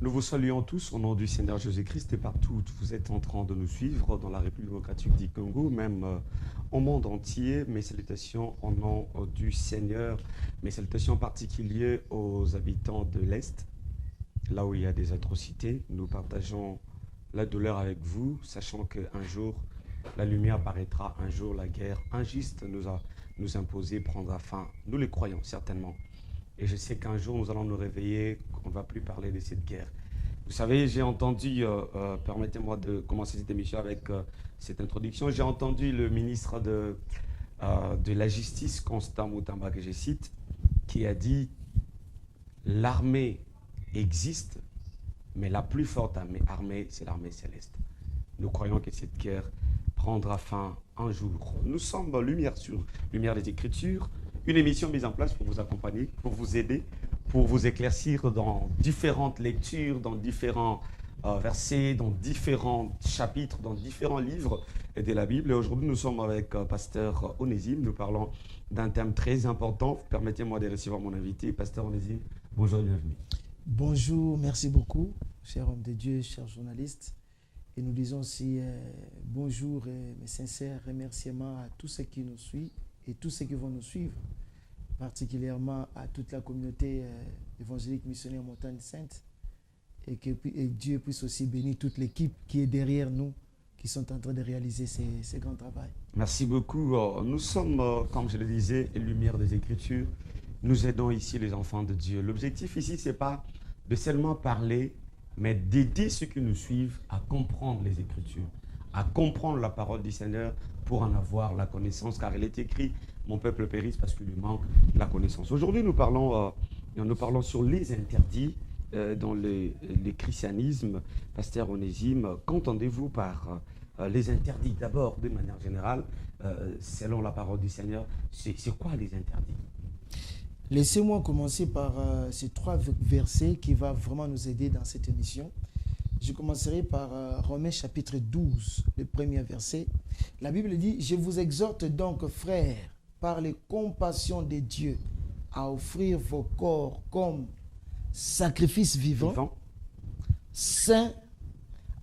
Nous vous saluons tous au nom du Seigneur Jésus-Christ et partout où vous êtes en train de nous suivre dans la République démocratique du Congo, même au monde entier. Mes salutations au nom du Seigneur, mes salutations particulières aux habitants de l'Est, là où il y a des atrocités. Nous partageons la douleur avec vous, sachant qu'un jour, la lumière apparaîtra, un jour la guerre injuste nous imposer prendra fin. Nous le croyons certainement. Et je sais qu'un jour, nous allons nous réveiller, on ne va plus parler de cette guerre. Vous savez, j'ai entendu, permettez-moi de commencer cette émission avec cette introduction, j'ai entendu le ministre de la Justice, Constant Mutamba, que je cite, qui a dit « L'armée existe, mais la plus forte armée, c'est l'armée céleste. » Nous croyons que cette guerre prendra fin un jour. Nous sommes Lumière sur Lumière des Écritures, une émission mise en place pour vous accompagner, pour vous aider, pour vous éclaircir dans différentes lectures, dans différents versets, dans différents chapitres, dans différents livres de la Bible. Et aujourd'hui, nous sommes avec Pasteur Onésime. Nous parlons d'un thème très important. Permettez-moi de recevoir mon invité, Pasteur Onésime. Bonjour et bienvenue. Bonjour, merci beaucoup, cher homme de Dieu, cher journaliste. Et nous disons aussi bonjour et mes sincères remerciements à tous ceux qui nous suivent et tous ceux qui vont nous suivre, particulièrement à toute la communauté évangélique missionnaire Montagne Sainte, et que Dieu puisse aussi bénir toute l'équipe qui est derrière nous, qui sont en train de réaliser ces grands travaux. Merci beaucoup. Nous sommes, comme je le disais, Lumière des Écritures. Nous aidons ici les enfants de Dieu. L'objectif ici, ce n'est pas de seulement parler, mais d'aider ceux qui nous suivent à comprendre les Écritures, à comprendre la parole du Seigneur pour en avoir la connaissance, car il est écrit « Mon peuple périsse parce qu'il lui manque la connaissance ». Aujourd'hui, nous parlons sur les interdits dans le christianisme. Pasteur Onésime, qu'entendez-vous par les interdits? D'abord, de manière générale, selon la parole du Seigneur, c'est quoi les interdits? Laissez-moi commencer par ces trois versets qui vont vraiment nous aider dans cette émission. Je commencerai par Romains chapitre 12, le premier verset. La Bible dit « Je vous exhorte donc, frères, par les compassions de Dieu, à offrir vos corps comme sacrifice vivant, saint,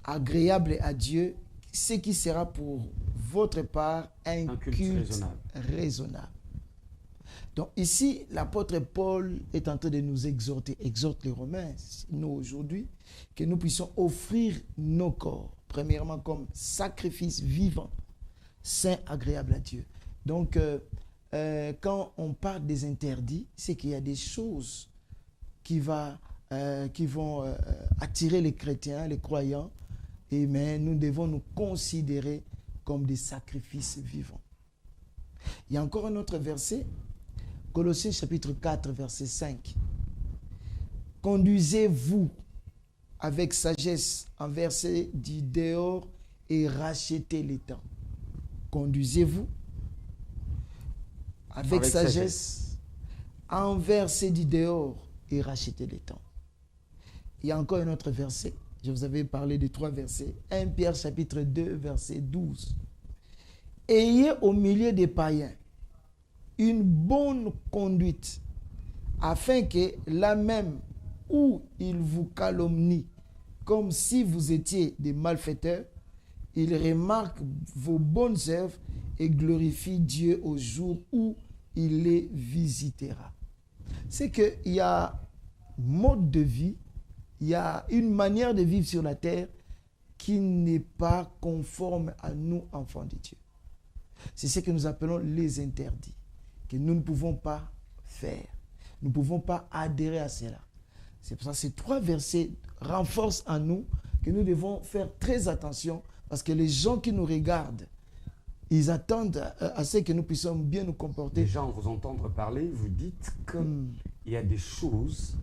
agréable à Dieu, ce qui sera pour votre part un culte raisonnable. » Donc ici, l'apôtre Paul est en train de nous exhorter, exhorte les Romains, nous aujourd'hui, que nous puissions offrir nos corps, premièrement comme sacrifice vivant, saint, agréable à Dieu. Donc, quand on parle des interdits, c'est qu'il y a des choses qui vont attirer les chrétiens, les croyants, mais nous devons nous considérer comme des sacrifices vivants. Il y a encore un autre verset, Colossiens chapitre 4, verset 5. « Conduisez-vous avec sagesse envers ceux du dehors et rachetez les temps. » Conduisez-vous avec sagesse envers ceux du dehors et rachetez les temps. Il y a encore un autre verset. Je vous avais parlé de trois versets. 1 Pierre chapitre 2, verset 12. « Ayez au milieu des païens une bonne conduite, afin que là même où ils vous calomnient, comme si vous étiez des malfaiteurs, ils remarquent vos bonnes œuvres et glorifient Dieu au jour où il les visitera. » C'est qu'il y a un mode de vie, il y a une manière de vivre sur la terre qui n'est pas conforme à nous, enfants de Dieu. C'est ce que nous appelons les interdits, que nous ne pouvons pas faire. Nous ne pouvons pas adhérer à cela. C'est pour ça que ces trois versets renforcent en nous que nous devons faire très attention parce que les gens qui nous regardent, ils attendent à ce que nous puissions bien nous comporter. Les gens vous entendre parler, vous dites qu'il y a des choses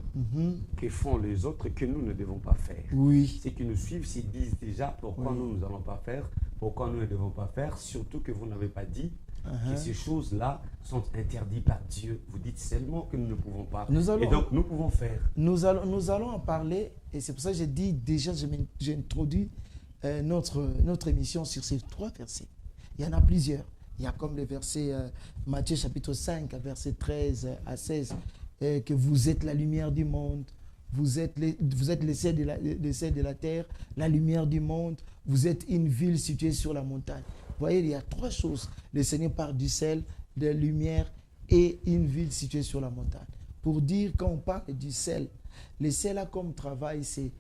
que font les autres que nous ne devons pas faire. Oui. Ceux qui nous suivent s'ils disent déjà pourquoi nous n'allons pas faire, pourquoi nous ne devons pas faire, surtout que vous n'avez pas dit que ces choses-là sont interdites par Dieu. Vous dites seulement que nous ne pouvons pas. Et donc, nous pouvons faire. Nous allons en parler. Et c'est pour ça que j'ai dit, déjà, j'ai introduit notre émission sur ces trois versets. Il y en a plusieurs. Il y a comme le verset Matthieu chapitre 5, verset 13 à 16, que vous êtes la lumière du monde. vous êtes le sel de la terre, la lumière du monde, vous êtes une ville située sur la montagne. Vous voyez, il y a trois choses. Le Seigneur parle du sel, de la lumière et une ville située sur la montagne. Pour dire, quand on parle du sel, le sel a comme travail, c'est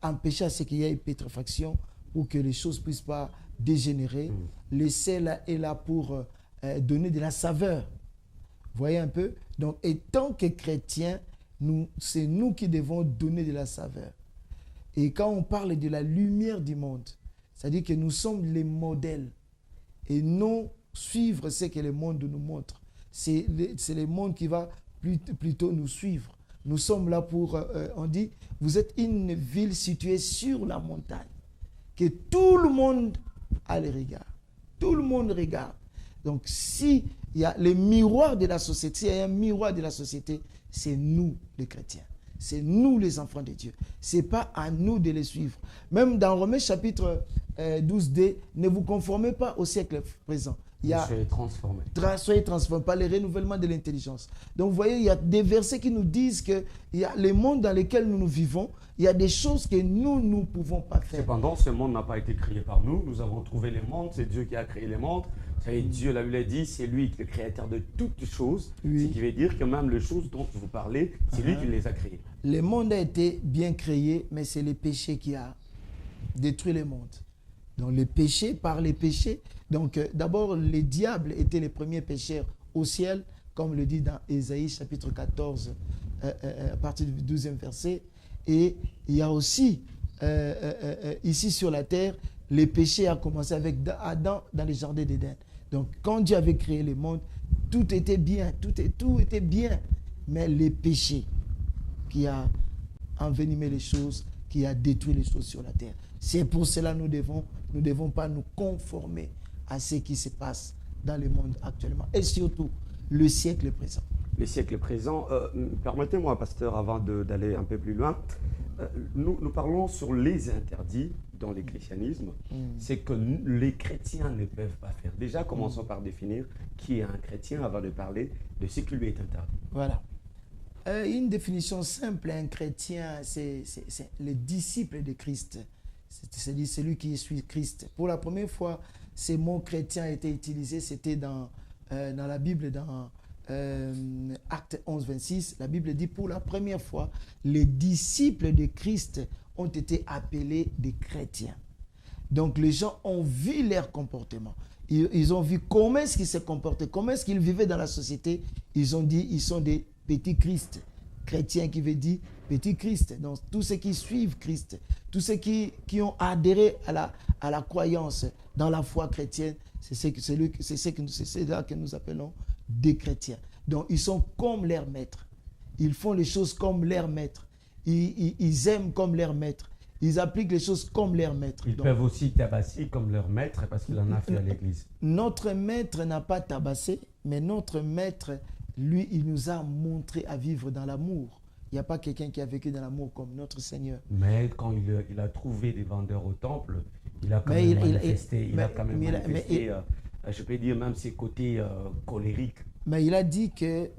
empêcher à ce qu'il y ait une pétrifaction pour que les choses ne puissent pas dégénérer. Le sel est là pour donner de la saveur. Vous voyez un peu? Donc, et tant que chrétiens, c'est nous qui devons donner de la saveur. Et quand on parle de la lumière du monde, c'est-à-dire que nous sommes les modèles et non suivre ce que le monde nous montre. C'est le monde qui va plutôt nous suivre. Nous sommes là pour, on dit, vous êtes une ville située sur la montagne, que tout le monde a le regard. Tout le monde regarde. Donc, si il y a le miroir de la société, s'il y a un miroir de la société, c'est nous les chrétiens. C'est nous les enfants de Dieu. Ce n'est pas à nous de les suivre. Même dans Romains chapitre 12d, ne vous conformez pas au siècle présent. Soyez transformés. Soyez transformés par le renouvellement de l'intelligence. Donc vous voyez, il y a des versets qui nous disent que il y a le monde dans lequel nous vivons, il y a des choses que nous ne pouvons pas faire. Cependant, ce monde n'a pas été créé par nous. Nous avons trouvé les mondes. C'est Dieu qui a créé les mondes. Dieu l'a dit, c'est lui le créateur de toutes choses. Oui. Ce qui veut dire que même les choses dont vous parlez, c'est lui qui les a créées. Le monde a été bien créé, mais c'est le péché qui a détruit le monde. Donc le péché, par les péchés. Donc d'abord, les diables étaient les premiers pécheurs au ciel, comme le dit dans Ésaïe chapitre 14, à partir du 12e verset. Et il y a aussi, ici sur la terre, le péché a commencé avec Adam dans le jardin d'Éden. Donc quand Dieu avait créé le monde, tout était bien, tout était bien. Mais le péché qui a envenimé les choses, qui a détruit les choses sur la terre. C'est pour cela que nous ne devons pas nous conformer à ce qui se passe dans le monde actuellement. Et surtout, le siècle présent. Le siècle présent. Permettez-moi, pasteur, avant d'aller un peu plus loin, nous parlons sur les interdits dans le christianisme. C'est que les chrétiens ne peuvent pas faire. Déjà, commençons par définir qui est un chrétien avant de parler de ce qui lui est interdit. Voilà. Une définition simple, un chrétien, c'est le disciple de Christ. C'est-à-dire celui qui suit Christ. Pour la première fois, ces mots chrétiens étaient utilisés, c'était dans la Bible, dans Acte 11, 26. La Bible dit, pour la première fois, les disciples de Christ ont été appelés des chrétiens. Donc les gens ont vu leur comportement. Ils ont vu comment est-ce qu'ils se comportaient, comment est-ce qu'ils vivaient dans la société. Ils ont dit, ils sont des petits Christ. Chrétien qui veut dire petit Christ. Donc tous ceux qui suivent Christ, tous ceux qui ont adhéré à la croyance dans la foi chrétienne, c'est là que nous appelons des chrétiens. Donc ils sont comme leur maître. Ils font les choses comme leur maître. Ils aiment comme leur maître. Ils appliquent les choses comme leur maître. Ils peuvent aussi tabasser comme leur maître parce qu'il en a fait à l'église. Notre maître n'a pas tabassé, mais notre maître, lui, il nous a montré à vivre dans l'amour. Il n'y a pas quelqu'un qui a vécu dans l'amour comme notre Seigneur. Mais quand il a trouvé des vendeurs au temple, il a quand même manifesté, je peux dire même ses côtés colériques. Mais il a dit que,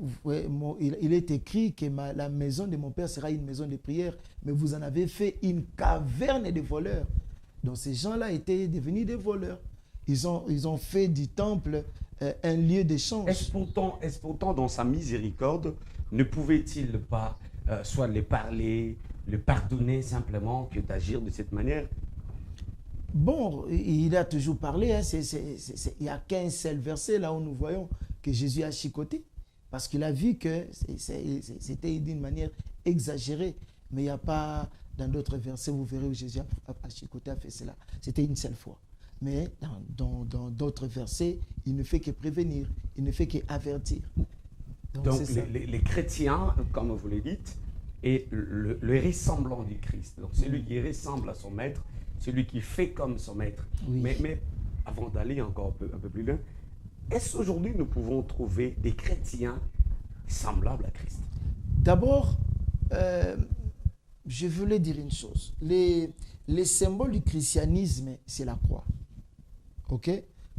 il est écrit que la maison de mon père sera une maison de prière, mais vous en avez fait une caverne de voleurs. Donc ces gens-là étaient devenus des voleurs. Ils ont fait du temple un lieu d'échange. Est-ce pourtant dans sa miséricorde, ne pouvait-il pas soit les parler, le pardonner simplement que d'agir de cette manière? Bon, il a toujours parlé. Hein, il n'y a qu'un seul verset là où nous voyons que Jésus a chicoté. Parce qu'il a vu que c'était d'une manière exagérée. Mais il n'y a pas, dans d'autres versets, vous verrez où Jésus a chicoté, a fait cela. C'était une seule fois. Mais dans d'autres versets, il ne fait que prévenir, il ne fait qu'avertir. Donc les chrétiens, comme vous le dites, est le ressemblant du Christ. Donc celui qui ressemble à son maître, celui qui fait comme son maître. Oui. Mais avant d'aller encore un peu plus loin, est-ce qu'aujourd'hui nous pouvons trouver des chrétiens semblables à Christ? D'abord, je voulais dire une chose. Les symboles du christianisme, c'est la croix. Ok?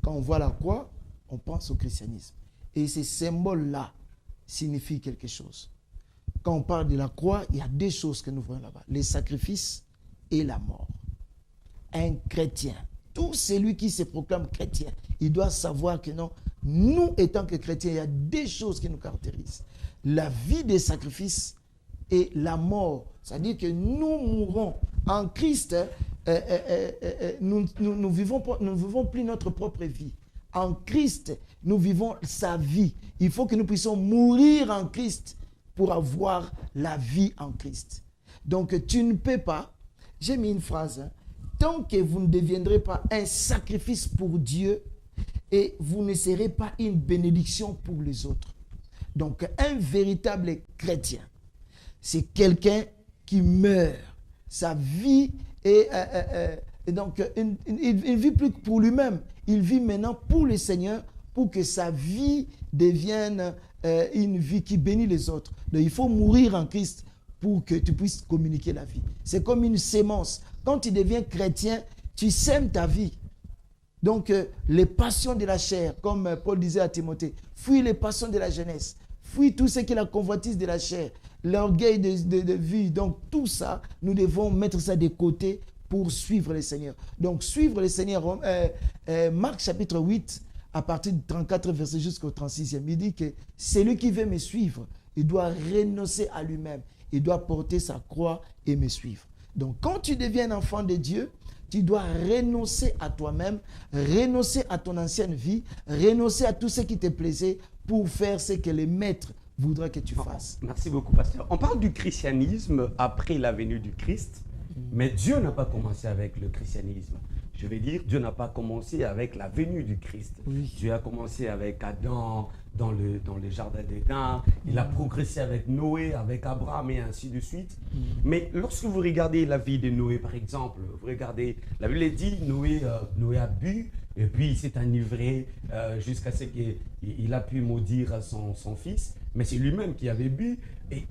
Quand on voit la croix, on pense au christianisme. Et ces symboles-là signifient quelque chose. quand on parle de la croix, il y a deux choses que nous voyons là-bas. Les sacrifices et la mort. Un chrétien, tout celui qui se proclame chrétien, il doit savoir que non, nous étant que chrétiens, il y a deux choses qui nous caractérisent. La vie des sacrifices et la mort. C'est-à-dire que nous mourrons en Christ, nous ne vivons plus notre propre vie. En Christ, nous vivons sa vie. Il faut que nous puissions mourir en Christ pour avoir la vie en Christ. Donc, tu ne peux pas, j'ai mis une phrase, hein, tant que vous ne deviendrez pas un sacrifice pour Dieu, et vous ne serez pas une bénédiction pour les autres. Donc, un véritable chrétien, c'est quelqu'un qui meurt. Sa vie est... donc, il ne vit plus pour lui-même. Il vit maintenant pour le Seigneur, pour que sa vie devienne une vie qui bénit les autres. Donc, il faut mourir en Christ pour que tu puisses communiquer la vie. C'est comme une sémence. Quand tu deviens chrétien, tu sèmes ta vie. Donc, les passions de la chair, comme Paul disait à Timothée, fuis les passions de la jeunesse, fuis tout ce qui est la convoitise de la chair, l'orgueil de vie. Donc, tout ça, nous devons mettre ça de côté pour suivre le Seigneur. Donc, suivre le Seigneur, Marc chapitre 8, à partir du 34 verset jusqu'au 36e, il dit que celui qui veut me suivre, il doit renoncer à lui-même, il doit porter sa croix et me suivre. Donc, quand tu deviens un enfant de Dieu, tu dois renoncer à toi-même, renoncer à ton ancienne vie, renoncer à tout ce qui te plaisait pour faire ce que le maître voudra que tu fasses. Merci beaucoup, pasteur. On parle du christianisme après la venue du Christ, mais Dieu n'a pas commencé avec le christianisme. Je vais dire, Dieu n'a pas commencé avec la venue du Christ. Oui. Dieu a commencé avec Adam dans le jardin d'Éden. Il a progressé avec Noé, avec Abraham et ainsi de suite. Mais lorsque vous regardez la vie de Noé, par exemple, vous regardez, la Bible dit, Noé a bu et puis il s'est enivré jusqu'à ce qu'il a pu maudire son fils. Mais c'est lui-même qui avait bu. Et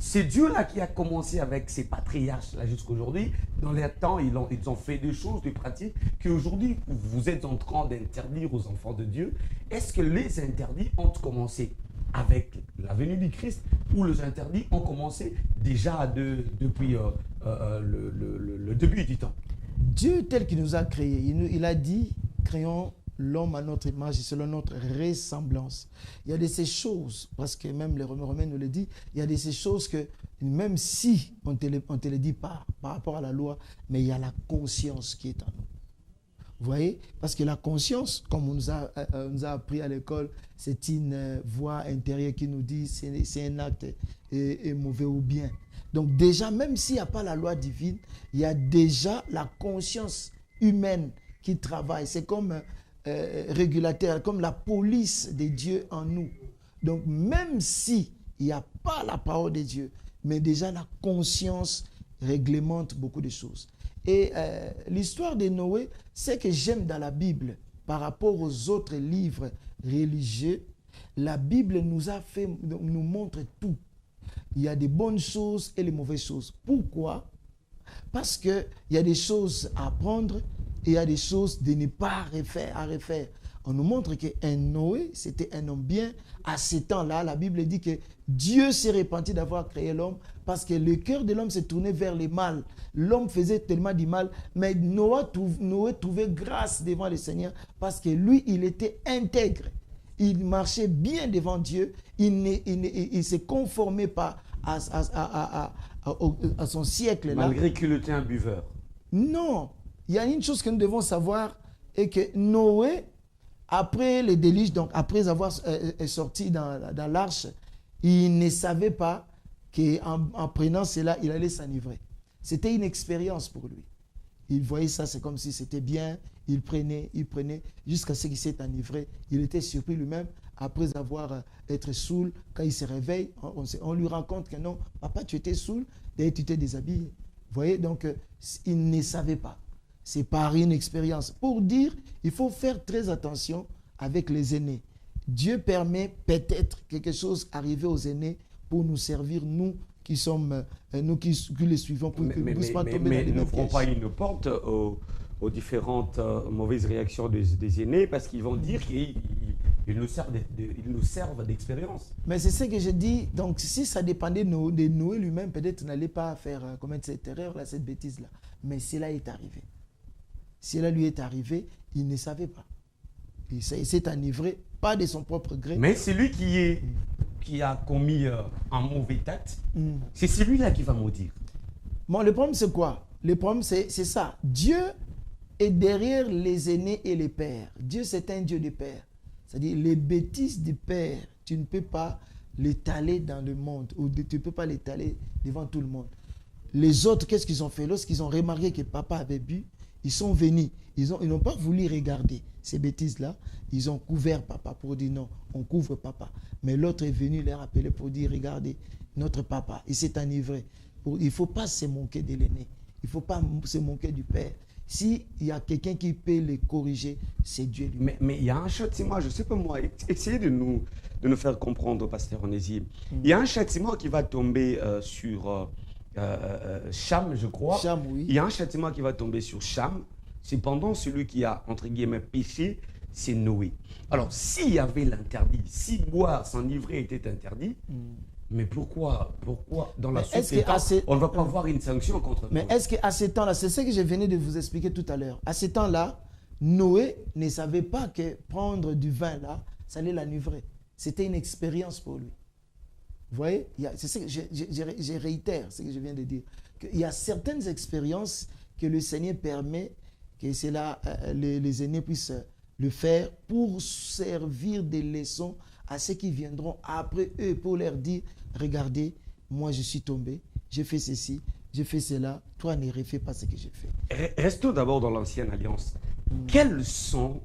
c'est Dieu-là qui a commencé avec ces patriarches-là jusqu'aujourd'hui. Dans les temps, ils ont fait des choses, des pratiques qu'aujourd'hui, vous êtes en train d'interdire aux enfants de Dieu. Est-ce que les interdits ont commencé avec la venue du Christ ou les interdits ont commencé déjà depuis le début du temps? Dieu tel qu'il nous a créés, il a dit, créons l'homme à notre image et selon notre ressemblance. Il y a de ces choses, parce que même les Romains nous le disent, il y a de ces choses que même si on ne te le dit pas par rapport à la loi, mais il y a la conscience qui est en nous. Vous voyez? Parce que la conscience, comme on nous a appris à l'école, c'est une voix intérieure qui nous dit c'est un acte mauvais ou bien. Donc déjà, même s'il n'y a pas la loi divine, il y a déjà la conscience humaine qui travaille. C'est comme régulateur, comme la police de Dieu en nous. Donc même s'il n'y a pas la parole de Dieu, mais déjà la conscience réglemente beaucoup de choses. Et l'histoire de Noé, c'est que j'aime dans la Bible, par rapport aux autres livres religieux, la Bible nous montre tout. Il y a des bonnes choses et les mauvaises choses. Pourquoi? Parce qu'il y a des choses à apprendre et il y a des choses de ne pas à refaire. On nous montre qu'un Noé, c'était un homme bien. À ce temps-là, la Bible dit que Dieu s'est repenti d'avoir créé l'homme parce que le cœur de l'homme s'est tourné vers le mal. L'homme faisait tellement du mal, mais Noé trouvait grâce devant le Seigneur parce que lui, il était intègre. Il marchait bien devant Dieu. Il ne se conformait pas à son siècle. Malgré qu'il était un buveur. Non. Il y a une chose que nous devons savoir, et que Noé, après les déluges, donc après avoir sorti dans l'arche, il ne savait pas qu'en prenant cela, il allait s'enivrer. C'était une expérience pour lui. Il voyait ça, c'est comme si c'était bien. Il prenait, jusqu'à ce qu'il s'est enivré. Il était surpris lui-même, après avoir été saoul. Quand il se réveille, on lui rend compte que non, papa, tu étais saoul, et tu t'es déshabillé. Vous voyez, donc, il ne savait pas. C'est par une expérience. Pour dire, il faut faire très attention avec les aînés. Dieu permet peut-être quelque chose arriver aux aînés pour nous servir, nous qui sommes, nous qui les suivons, pour que nous ne puissions pas tomber dans les mêmes pièges. Mais n'ouvrons pas une porte aux différentes mauvaises réactions des aînés, parce qu'ils vont dire qu'ils ils nous servent d'expérience. Mais c'est ce que je dis. Donc, si ça dépendait de Noé lui-même, peut-être n'allait pas faire commettre cette erreur-là, cette bêtise-là. Mais cela est arrivé. Cela lui est arrivé, il ne savait pas. Il s'est enivré, pas de son propre gré. Mais celui qui a commis un mauvais acte, c'est celui-là qui va maudire. Bon, le problème, c'est quoi? Le problème, c'est ça. Dieu est derrière les aînés et les pères. Dieu, c'est un Dieu de pères. C'est-à-dire, les bêtises des pères, tu ne peux pas l'étaler dans le monde, ou tu ne peux pas l'étaler devant tout le monde. Les autres, qu'est-ce qu'ils ont fait? Lorsqu'ils ont remarqué que papa avait bu, ils sont venus. Ils n'ont pas voulu regarder ces bêtises-là. Ils ont couvert papa pour dire non, on couvre papa. Mais l'autre est venu les rappeler pour dire, regardez, notre papa, il s'est enivré. Il ne faut pas se moquer de l'aîné. Il ne faut pas se moquer du père. S'il y a quelqu'un qui peut les corriger, c'est Dieu lui. Mais il y a un châtiment, je ne sais pas moi, essayez de nous faire comprendre, pasteur Onésime. Il y a un châtiment qui va tomber sur Cham, je crois. Cham, oui. Il y a un châtiment qui va tomber sur Cham. Cependant, celui qui a, entre guillemets, péché, c'est Noé. Alors, s'il y avait l'interdit, si boire, s'enivrer était interdit, mais pourquoi dans la suite, on ne va pas avoir une sanction contre Mais Noé? est-ce qu'à ce temps-là, c'est ce que je venais de vous expliquer tout à l'heure. À ce temps-là, Noé ne savait pas que prendre du vin là, ça allait l'enivrer. C'était une expérience pour lui. Vous voyez, c'est ce que je réitère ce que je viens de dire. Il y a certaines expériences que le Seigneur permet que cela, les aînés puissent le faire pour servir des leçons à ceux qui viendront après eux, pour leur dire, regardez, moi je suis tombé, j'ai fait ceci, j'ai fait cela, toi ne refais pas ce que j'ai fait. Restons d'abord dans l'ancienne alliance. Quels sont,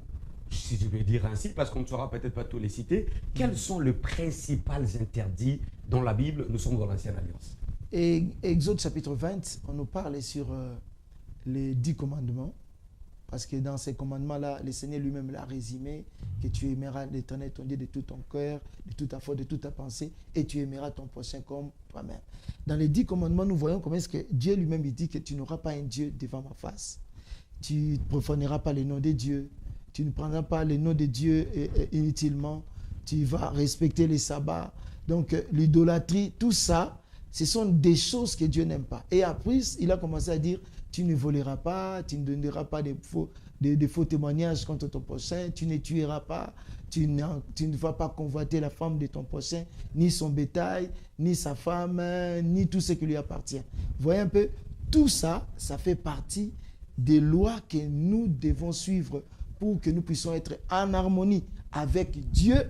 si je vais dire ainsi, parce qu'on ne saura peut-être pas tous les citer, quels sont les principaux interdits dans la Bible? Nous sommes dans l'ancienne alliance. Et Exode chapitre 20, on nous parle sur les 10 commandements. Parce que dans ces commandements-là, le Seigneur lui-même l'a résumé, que tu aimeras l'Éternel ton Dieu de tout ton cœur, de toute ta foi, de toute ta pensée, et tu aimeras ton prochain comme toi-même. Dans les 10 commandements, nous voyons comment est-ce que Dieu lui-même dit que tu n'auras pas un Dieu devant ma face. Tu ne profaneras pas le nom de Dieu. Tu ne prendras pas le nom de Dieu inutilement. Tu vas respecter les sabbats. Donc l'idolâtrie, tout ça, ce sont des choses que Dieu n'aime pas. Et après, il a commencé à dire, tu ne voleras pas, tu ne donneras pas de faux témoignages contre ton prochain, tu ne tueras pas, tu ne vas pas convoiter la femme de ton prochain, ni son bétail, ni sa femme, ni tout ce qui lui appartient. Vous voyez un peu, tout ça, ça fait partie des lois que nous devons suivre pour que nous puissions être en harmonie avec Dieu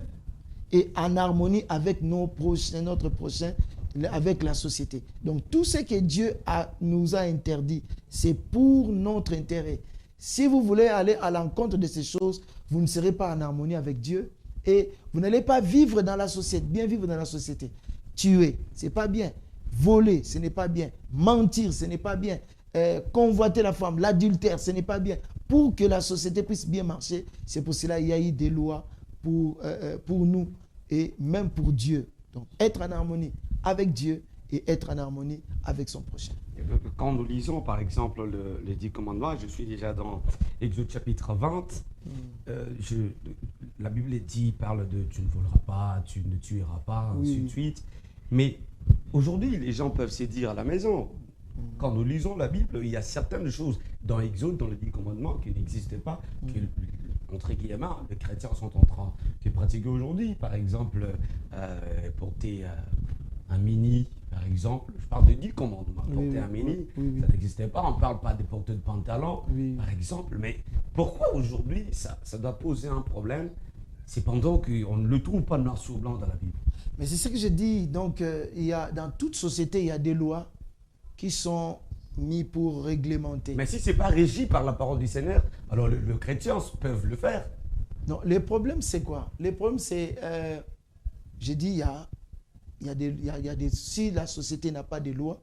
et en harmonie avec notre prochain, avec la société. Donc tout ce que Dieu nous a interdit, c'est pour notre intérêt. Si vous voulez aller à l'encontre de ces choses, vous ne serez pas en harmonie avec Dieu et vous n'allez pas vivre dans la société, bien vivre dans la société. Tuer, ce n'est pas bien. Voler, ce n'est pas bien. Mentir, ce n'est pas bien. Convoiter la femme, l'adultère, ce n'est pas bien. Pour que la société puisse bien marcher, c'est pour cela qu'il y a eu des lois pour nous et même pour Dieu. Donc être en harmonie avec Dieu et être en harmonie avec son prochain. Quand nous lisons par exemple les 10 commandements, je suis déjà dans Exode chapitre 20, la Bible parle de tu ne voleras pas, tu ne tueras pas, ainsi de suite. Mais aujourd'hui, les gens peuvent se dire à la maison, quand nous lisons la Bible, il y a certaines choses dans Exode, dans les 10 commandements, qui n'existaient pas, que, entre guillemets, les chrétiens sont en train de pratiquer aujourd'hui. Par exemple, porter un mini, par exemple, je parle de 10 commandements. Porter un mini, ça n'existait pas. On ne parle pas de porter de pantalon, par exemple. Mais pourquoi aujourd'hui ça doit poser un problème? C'est pendant qu'on ne le trouve pas noir sur blanc dans la Bible. Mais c'est ce que je dis. Donc, dans toute société, il y a des lois qui sont mises pour réglementer. Mais si ce n'est pas régi par la parole du Seigneur, alors les chrétiens peuvent le faire. Non, le problème, c'est quoi? Le problème, c'est, j'ai dit, si la société n'a pas de loi,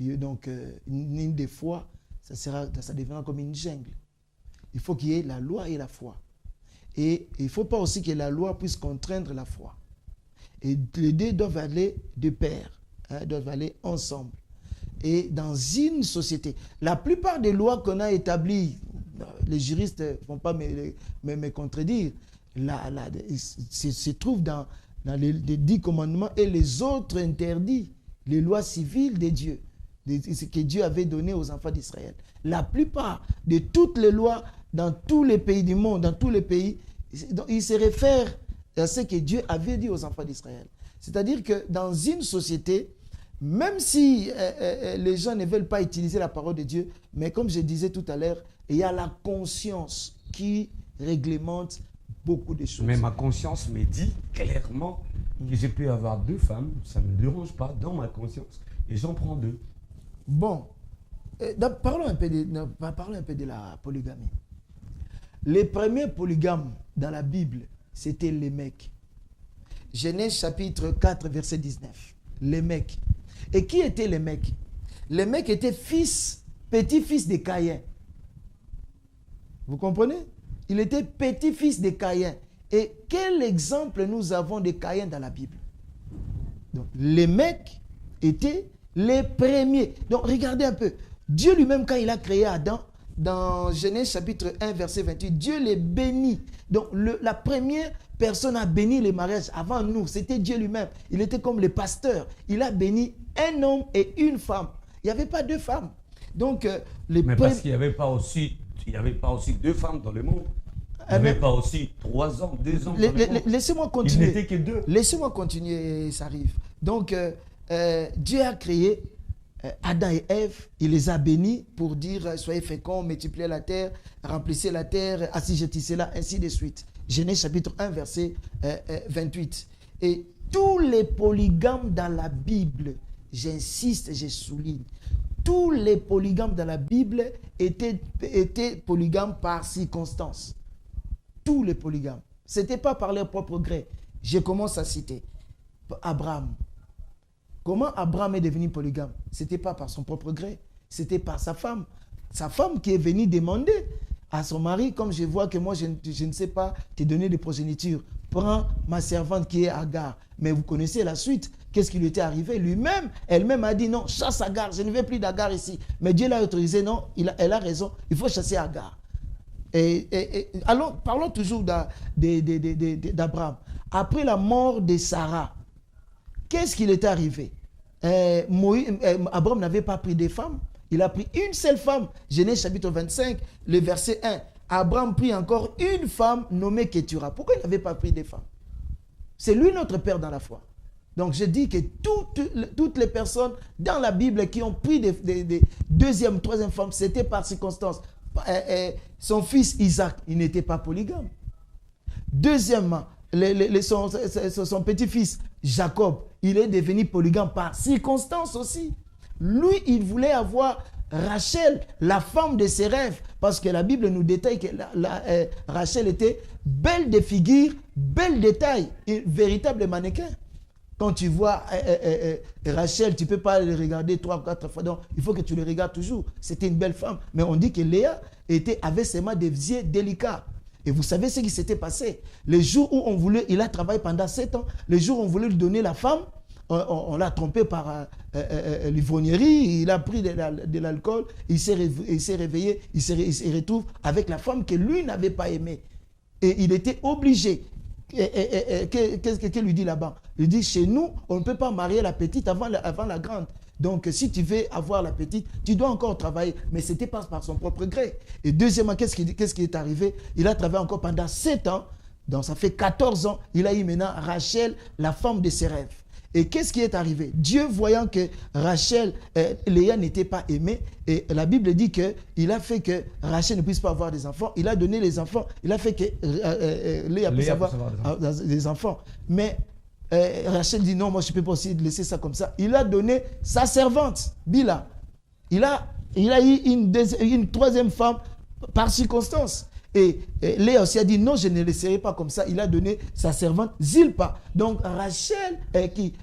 donc ni de foi, ça deviendra comme une jungle. Il faut qu'il y ait la loi et la foi. Et il ne faut pas aussi que la loi puisse contraindre la foi. Et les deux doivent aller de pair, doivent aller ensemble. Et dans une société, la plupart des lois qu'on a établies, les juristes ne vont pas me contredire, se trouve dans les 10 commandements et les autres interdits, les lois civiles de Dieu, ce que Dieu avait donné aux enfants d'Israël. La plupart de toutes les lois dans tous les pays du monde, dans tous les pays, ils se réfèrent à ce que Dieu avait dit aux enfants d'Israël. C'est-à-dire que dans une société, même si les gens ne veulent pas utiliser la parole de Dieu, mais comme je disais tout à l'heure, il y a la conscience qui réglemente beaucoup de choses. Mais ma conscience me dit clairement que je peux avoir 2 femmes, ça ne me dérange pas dans ma conscience, et j'en prends 2. Bon, parlons un peu de la polygamie. Les premiers polygames dans la Bible, c'était les mecs. Genèse chapitre 4, verset 19. Les mecs. Et qui étaient les mecs? Les mecs étaient petit-fils de Caïn. Vous comprenez? Il était petit-fils de Caïn. Et quel exemple nous avons de Caïn dans la Bible? Donc, les mecs étaient les premiers. Donc, regardez un peu. Dieu lui-même, quand il a créé Adam, dans Genèse chapitre 1, verset 28, Dieu les bénit. Donc, la première personne à bénir les mariages avant nous, c'était Dieu lui-même. Il était comme le pasteur. Il a béni un homme et une femme. Il n'y avait pas 2 femmes. Donc, mais parce qu'il n'y avait pas aussi 2 femmes dans le monde. Il n'y avait pas aussi 3 hommes, 2 hommes dans le monde. Laissez-moi continuer. Il n'était que 2. Laissez-moi continuer, ça arrive. Donc, Dieu a créé Adam et Ève, il les a bénis pour dire soyez féconds, multipliez la terre, remplissez la terre, assujettissez-la, ainsi de suite. Genèse chapitre 1, verset 28. Et tous les polygames dans la Bible, j'insiste, je souligne, tous les polygames dans la Bible étaient polygames par circonstance. Tous les polygames. Ce n'était pas par leur propre gré. Je commence à citer Abraham. Comment Abraham est devenu polygame? Ce n'était pas par son propre gré, c'était par sa femme. Sa femme qui est venue demander à son mari, comme je vois que moi je ne sais pas te donner de progéniture, prends ma servante qui est Agar. Mais vous connaissez la suite. Qu'est-ce qui lui était arrivé? Lui-même, elle-même a dit non, chasse Agar, je ne veux plus d'Agar ici. Mais Dieu l'a autorisé, non, elle a raison, il faut chasser Agar. Alors, parlons toujours d'Abraham. Après la mort de Sarah, qu'est-ce qui lui est arrivé? Abraham n'avait pas pris des femmes. Il a pris une seule femme. Genèse chapitre 25, le verset 1. Abraham prit encore une femme nommée Ketura. Pourquoi il n'avait pas pris des femmes? C'est lui notre père dans la foi. Donc je dis que toutes les personnes dans la Bible qui ont pris des deuxième, troisième femmes, c'était par circonstance. Son fils Isaac, il n'était pas polygame. Deuxièmement, son petit-fils Jacob, il est devenu polygame par circonstance aussi. Lui, il voulait avoir Rachel, la femme de ses rêves, parce que la Bible nous détaille que Rachel était belle de figure, belle de taille, un véritable mannequin. Quand tu vois Rachel, tu ne peux pas le regarder 3 ou 4 fois. Donc, il faut que tu le regardes toujours. C'était une belle femme. Mais on dit que Léa avait seulement des yeux délicats. Et vous savez ce qui s'était passé. Le jour où il a travaillé pendant 7 ans. Le jour où on voulait lui donner la femme, on l'a trompé par l'ivrognerie. Il a pris de l'alcool. Il s'est réveillé. Il se retrouve avec la femme que lui n'avait pas aimée. Et il était obligé. Qu'est-ce qu'il lui dit là-bas? Il dit, chez nous, on ne peut pas marier la petite avant la grande. Donc, si tu veux avoir la petite, tu dois encore travailler. Mais ce n'était pas par son propre gré. Et deuxièmement, qu'est-ce qui est arrivé? Il a travaillé encore pendant 7 ans. Donc, ça fait 14 ans. Il a eu maintenant Rachel, la femme de ses rêves. Et qu'est-ce qui est arrivé? Dieu, voyant que Rachel, Léa n'était pas aimée, et la Bible dit qu'il a fait que Rachel ne puisse pas avoir des enfants. Il a donné les enfants. Il a fait que Léa puisse avoir des enfants. Mais Rachel dit non, moi je ne peux pas aussi laisser ça comme ça. Il a donné sa servante, Bila. Il a eu une troisième femme par circonstance. Et Léa aussi a dit non, je ne laisserai pas comme ça. Il a donné sa servante Zilpa. Donc Rachel,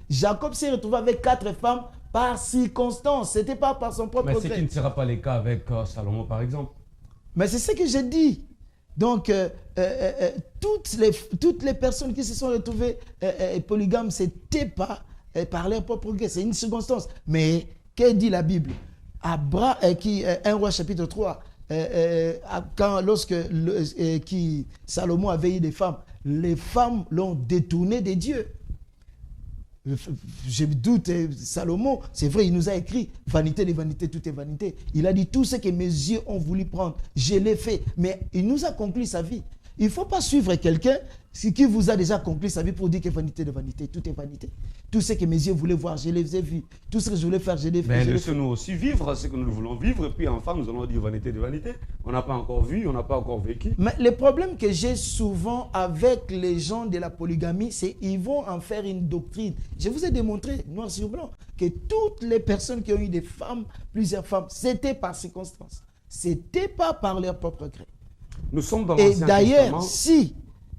Jacob s'est retrouvé avec 4 femmes par circonstance. Ce n'était pas par son propre gré. Mais ce qui ne sera pas le cas avec Salomon par exemple. Mais c'est ce que j'ai dit. Donc toutes les personnes qui se sont retrouvées polygames, ce n'était pas par leur propre gré. C'est une circonstance. Mais qu'est-ce dit la Bible? 1 Roi chapitre 3. Lorsque Salomon avait eu des femmes, les femmes l'ont détourné de Dieu. Je doute, Salomon, c'est vrai, il nous a écrit vanité des vanités, tout est vanité. Il a dit tout ce que mes yeux ont voulu prendre, je l'ai fait. Mais il nous a conclu sa vie. Il ne faut pas suivre quelqu'un qui vous a déjà conclu sa vie pour dire que vanité de vanité, tout est vanité. Tout ce que mes yeux voulaient voir, je les ai vus. Tout ce que je voulais faire, je l'ai fait. Mais laissez-nous aussi vivre ce que nous voulons vivre. Et puis enfin, nous allons dire vanité de vanité. On n'a pas encore vu, on n'a pas encore vécu. Mais le problème que j'ai souvent avec les gens de la polygamie, c'est qu'ils vont en faire une doctrine. Je vous ai démontré, noir sur blanc, que toutes les personnes qui ont eu des femmes, plusieurs femmes, c'était par circonstance. C'était pas par leur propre gré. Nous sommes dans Et l'Ancien d'ailleurs, Testament. si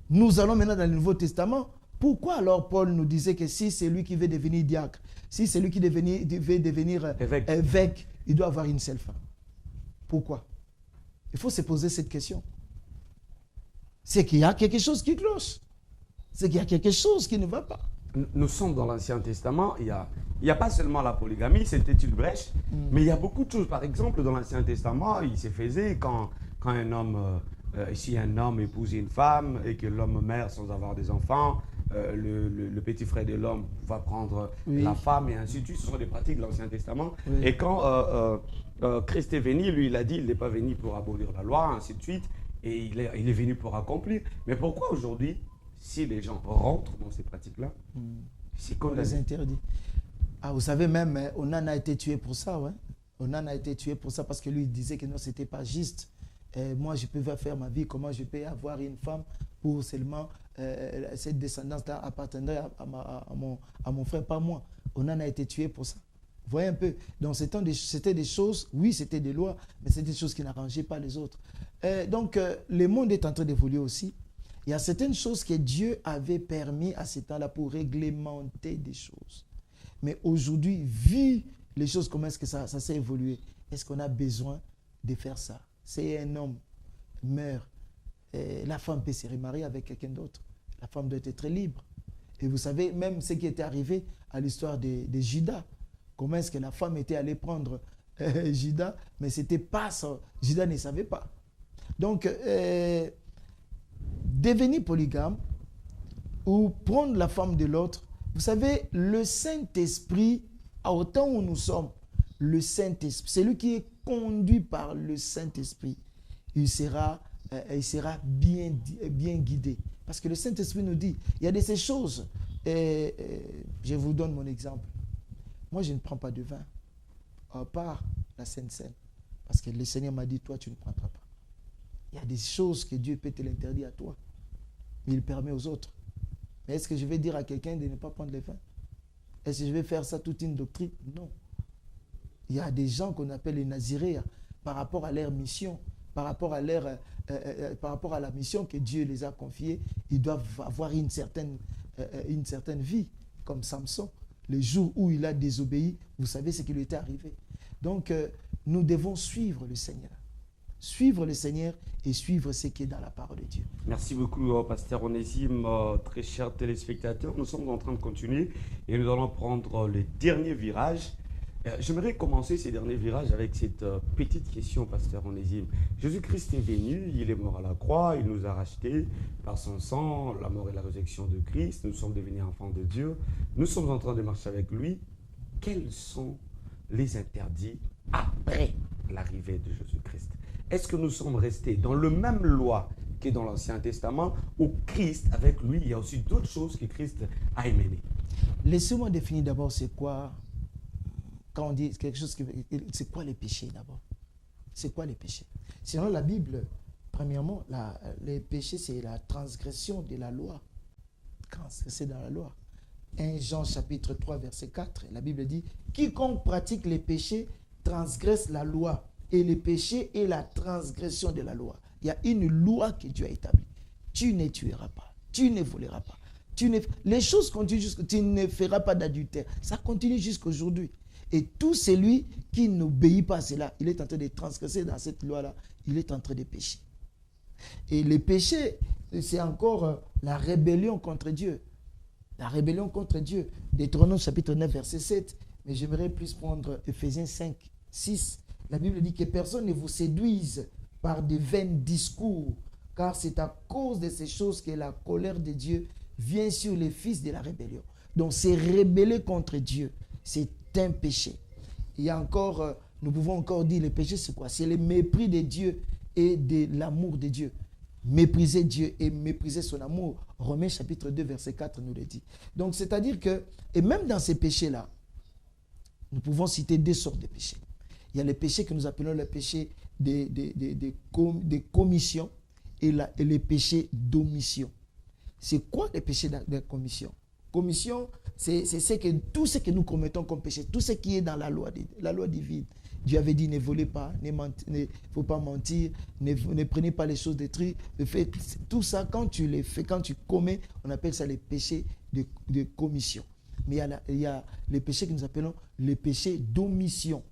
nous allons maintenant dans le Nouveau Testament, pourquoi alors Paul nous disait que si c'est lui qui veut devenir diacre, si c'est lui qui veut devenir évêque, il doit avoir une seule femme? Pourquoi? Il faut se poser cette question. C'est qu'il y a quelque chose qui cloche. C'est qu'il y a quelque chose qui ne va pas. Nous sommes dans l'Ancien Testament. Il n'y a pas seulement la polygamie, c'était une brèche, mais il y a beaucoup de choses. Par exemple, dans l'Ancien Testament, il se faisait quand un homme, si un homme épouse une femme et que l'homme meurt sans avoir des enfants, le petit frère de l'homme va prendre la femme et ainsi de suite. Ce sont des pratiques de l'Ancien Testament. Oui. Et quand Christ est venu, lui, il a dit, il n'est pas venu pour abolir la loi, ainsi de suite, et il est venu pour accomplir. Mais pourquoi aujourd'hui, si les gens rentrent dans ces pratiques-là, c'est qu'on les interdit? Ah, vous savez, même Onan a été tué pour ça. Ouais. Onan a été tué pour ça parce que lui, il disait que non, ce n'était pas juste. Moi, je peux faire ma vie, comment je peux avoir une femme pour seulement cette descendance-là appartiendrait à mon frère, pas moi. Onan a été tué pour ça. Vous voyez un peu. Donc, c'était des choses, oui, c'était des lois, mais c'était des choses qui n'arrangeaient pas les autres. Donc, le monde est en train d'évoluer aussi. Il y a certaines choses que Dieu avait permis à ce temps-là pour réglementer des choses. Mais aujourd'hui, vu les choses, comment est-ce que ça s'est évolué, est-ce qu'on a besoin de faire ça? Si un homme meurt, la femme peut se remarier avec quelqu'un d'autre. La femme doit être libre. Et vous savez, même ce qui était arrivé à l'histoire de Judas, comment est-ce que la femme était allée prendre Judas, mais c'était pas ça. Judas ne savait pas. Donc, devenir polygame ou prendre la femme de l'autre, vous savez, le Saint-Esprit, à autant où nous sommes, le Saint-Esprit, celui qui est conduit par le Saint-Esprit, il sera bien guidé. Parce que le Saint-Esprit nous dit, il y a de ces choses, je vous donne mon exemple. Moi, je ne prends pas de vin, à part la Sainte Seine. Parce que le Seigneur m'a dit, toi, tu ne prendras pas. Il y a des choses que Dieu peut te l'interdire à toi, mais il permet aux autres. Mais est-ce que je vais dire à quelqu'un de ne pas prendre le vin? Est-ce que je vais faire ça toute une doctrine? Non. Il y a des gens qu'on appelle les Naziréens par rapport à leur mission, par rapport à la mission que Dieu les a confiée. Ils doivent avoir une certaine vie, comme Samson. Le jour où il a désobéi, vous savez ce qui lui était arrivé. Donc, nous devons suivre le Seigneur. Suivre le Seigneur et suivre ce qui est dans la parole de Dieu. Merci beaucoup, Pasteur Onésime. Très chers téléspectateurs, nous sommes en train de continuer et nous allons prendre le dernier virage. J'aimerais commencer ces derniers virages avec cette petite question, Pasteur Onésime. Jésus-Christ est venu, il est mort à la croix, il nous a rachetés par son sang, la mort et la résurrection de Christ. Nous sommes devenus enfants de Dieu. Nous sommes en train de marcher avec lui. Quels sont les interdits après l'arrivée de Jésus-Christ? Est-ce que nous sommes restés dans le même loi que dans l'Ancien Testament, ou Christ, avec lui, il y a aussi d'autres choses que Christ a émenées? Laissez-moi définir d'abord c'est quoi, quand on dit quelque chose, c'est quoi les péchés d'abord? C'est quoi les péchés? Selon la Bible, premièrement, les péchés, c'est la transgression de la loi. C'est dans la loi. 1 Jean chapitre 3, verset 4, la Bible dit, quiconque pratique les péchés transgresse la loi. Et le péché est la transgression de la loi. Il y a une loi que Dieu a établie. Tu ne tueras pas. Tu ne voleras pas. Les choses continuent jusqu'à... Tu ne feras pas d'adultère. Ça continue jusqu'aujourd'hui. Et tout celui qui n'obéit pas à cela, il est en train de transgresser dans cette loi-là. Il est en train de pécher. Et le péché, c'est encore la rébellion contre Dieu. La rébellion contre Dieu. Deutéronome chapitre 9, verset 7. Mais j'aimerais plus prendre Ephésiens 5, 6. La Bible dit que personne ne vous séduise par de vains discours car c'est à cause de ces choses que la colère de Dieu vient sur les fils de la rébellion. Donc, c'est rebeller contre Dieu. C'est un péché. Il y a encore, nous pouvons encore dire, le péché, c'est quoi? C'est le mépris de Dieu et de l'amour de Dieu. Mépriser Dieu et mépriser son amour. Romains chapitre 2, verset 4 nous le dit. Donc, c'est-à-dire que, et même dans ces péchés-là, nous pouvons citer deux sortes de péchés. Il y a les péchés que nous appelons les péchés de commission et les péchés d'omission. C'est quoi les péchés de commission? Commission, c'est tout ce que nous commettons comme péché, tout ce qui est dans la loi divine. Dieu avait dit ne volez pas, ne faut pas mentir, ne prenez pas les choses détruites. Tout ça, quand tu les fais, quand tu commets, on appelle ça les péchés de commission. Mais il y a les péchés que nous appelons les péchés d'omission.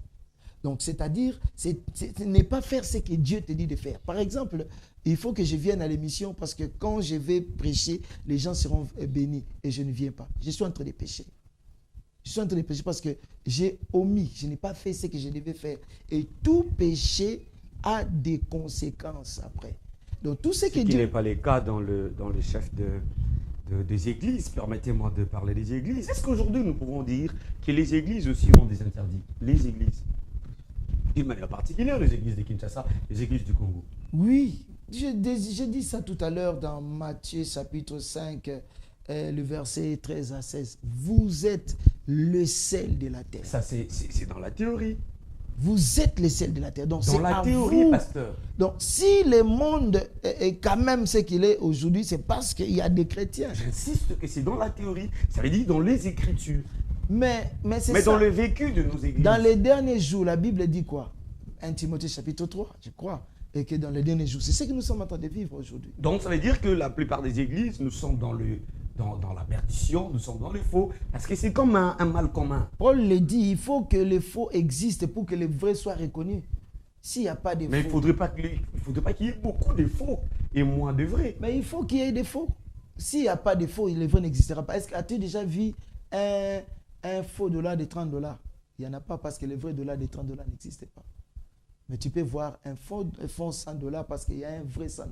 Donc, c'est-à-dire, ne pas faire ce que Dieu te dit de faire. Par exemple, il faut que je vienne à l'émission parce que quand je vais prêcher, les gens seront bénis et je ne viens pas. Je suis en train de pécher. Je suis en train de pécher parce que j'ai omis, je n'ai pas fait ce que je devais faire. Et tout péché a des conséquences après. Donc, tout ce que Dieu... Ce qui n'est pas le cas dans le chef des églises. Permettez-moi de parler des églises. Est-ce qu'aujourd'hui, nous pouvons dire que les églises aussi ont des interdits? Les églises. D'une manière particulière, les églises de Kinshasa, les églises du Congo. Oui, j'ai dit ça tout à l'heure dans Matthieu chapitre 5, le verset 13 à 16. Vous êtes le sel de la terre. Ça, c'est dans la théorie. Vous êtes le sel de la terre. Donc, dans la théorie, vous, pasteur. Donc, si le monde est quand même ce qu'il est aujourd'hui, c'est parce qu'il y a des chrétiens. J'insiste que c'est dans la théorie. Ça veut dire dans les Écritures. Mais c'est ça. Dans le vécu de nos églises. Dans les derniers jours, la Bible dit quoi? 1 Timothée chapitre 3, je crois. Et que dans les derniers jours, c'est ce que nous sommes en train de vivre aujourd'hui. Donc, ça veut dire que la plupart des églises, nous sommes dans la perdition, nous sommes dans le faux, parce que c'est comme un mal commun. Paul le dit, il faut que les faux existent pour que les vrais soient reconnus. S'il n'y a pas de faux... Mais il ne faudrait pas qu'il y ait beaucoup de faux et moins de vrais. Mais il faut qu'il y ait des faux. S'il n'y a pas de faux, les vrais n'existeront pas. As-tu déjà vu un faux dollar de 30 $? Il n'y en a pas parce que les vrais dollars de 30 $ n'existent pas. Mais tu peux voir un faux 100 $ parce qu'il y a un vrai 100 $.